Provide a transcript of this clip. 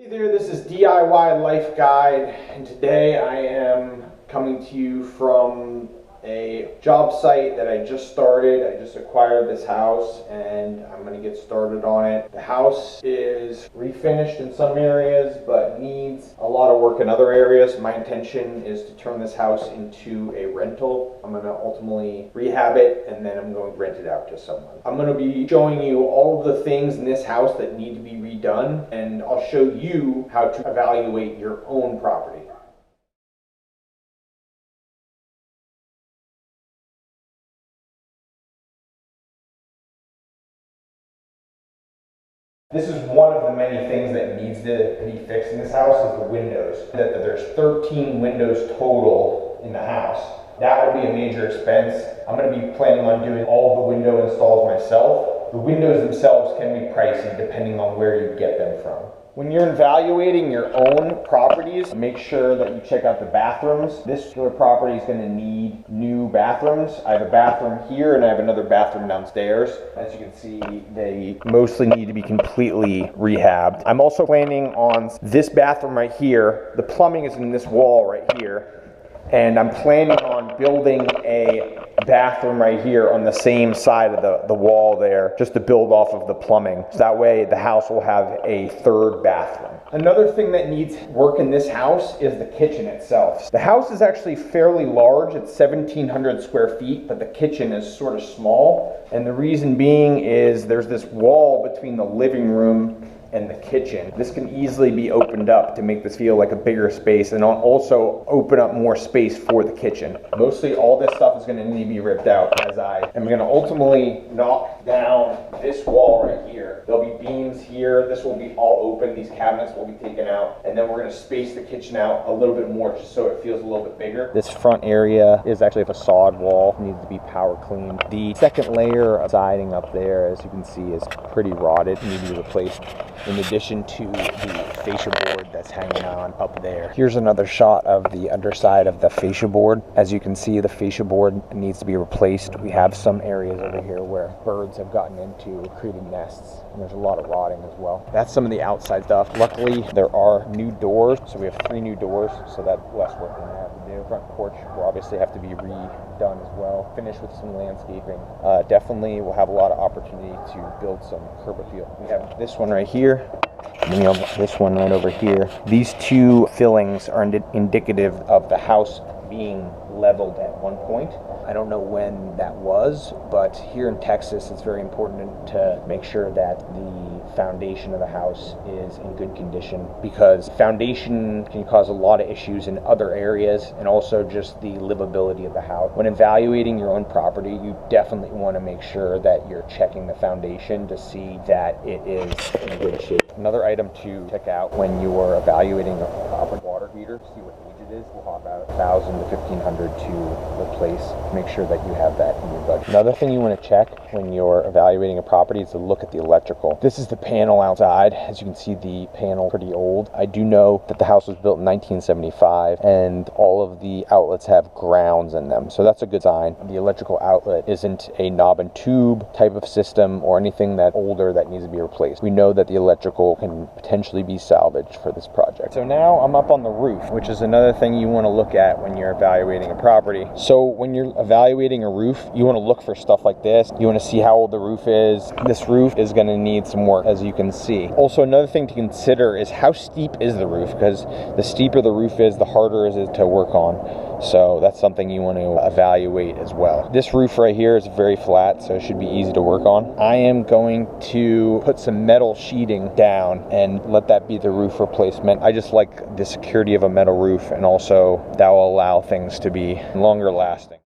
Hey there, this is DIY Life Guide, and today I am coming to you from a job site that I just started. I just acquired this house and I'm going to get started on it. The house is refinished in some areas but needs a lot of work in other areas. My intention is to turn this house into a rental. I'm going to ultimately rehab it and then I'm going to rent it out to someone. I'm going to be showing you all of the things in this house that need to be redone, and I'll show you how to evaluate your own property. This is one of the many things that needs to be fixed in this house is the windows. There's 13 windows total in the house. That would be a major expense. I'm going to be planning on doing all the window installs myself. The windows themselves can be pricey depending on where you get them from. When you're evaluating your own properties, make sure that you check out the bathrooms. This particular property is going to need new bathrooms. I have a bathroom here and I have another bathroom downstairs. As you can see, they mostly need to be completely rehabbed. I'm also planning on this bathroom right here. The plumbing is in this wall right here. And I'm planning on building a bathroom right here on the same side of the wall there, just to build off of the plumbing. So that way the house will have a third bathroom. Another thing that needs work in this house is the kitchen itself. The house is actually fairly large. It's 1,700 square feet, but the kitchen is sort of small. And the reason being is there's this wall between the living room and the kitchen. This can easily be opened up to make this feel like a bigger space and also open up more space for the kitchen. Mostly all this stuff is going to need to be ripped out as I am going to ultimately knock down this wall right here. There'll be beams here. This will be all open. These cabinets will be taken out, and then we're going to space the kitchen out a little bit more just so it feels a little bit bigger. This front area is actually a facade wall. It needs to be power cleaned. The second layer of siding up there, as you can see, is pretty rotted. It needs to be replaced, in addition to the fascia board that's hanging on up there. Here's another shot of the underside of the fascia board. As you can see, the fascia board needs to be replaced. We have some areas over here where birds have gotten into creating nests, and there's a lot of rotting as well. That's some of the outside stuff. Luckily, there are new doors, so we have 3 new doors, so that's less work than I have to do. Front porch will obviously have to be redone as well. Finish with some landscaping. Definitely we'll have a lot of opportunity to build some curb appeal. We have this one right here, and then we have this one right over here. These 2 fillings are indicative of the house being leveled at one point. I don't know when that was, but here in Texas it's very important to make sure that the foundation of the house is in good condition, because foundation can cause a lot of issues in other areas and also just the livability of the house. When evaluating your own property, you definitely want to make sure that you're checking the foundation to see that it is in good shape. Another item to check out when you are evaluating a proper water heater, see what age it is. We'll have about $1,000 to $1,500 to replace. Make sure that you have that in your budget. Another thing you want to check when you're evaluating a property is to look at the electrical. This is the panel outside. As you can see, the panel pretty old. I do know that the house was built in 1975 and all of the outlets have grounds in them, so that's a good sign. The electrical outlet isn't a knob and tube type of system or anything that older that needs to be replaced. We know that the electrical can potentially be salvaged for this project. So now I'm up on the roof, which is another thing you want to look at when you're evaluating a property. So when you're evaluating a roof, you want to look for stuff like this. You want to see how old the roof is. This roof is going to need some work, as you can see. Also, another thing to consider is how steep is the roof, because the steeper the roof is, the harder it is to work on. So that's something you want to evaluate as well. This roof right here is very flat, so it should be easy to work on. I am going to put some metal sheeting down and let that be the roof replacement. I just like the security of a metal roof, and also that will allow things to be longer lasting.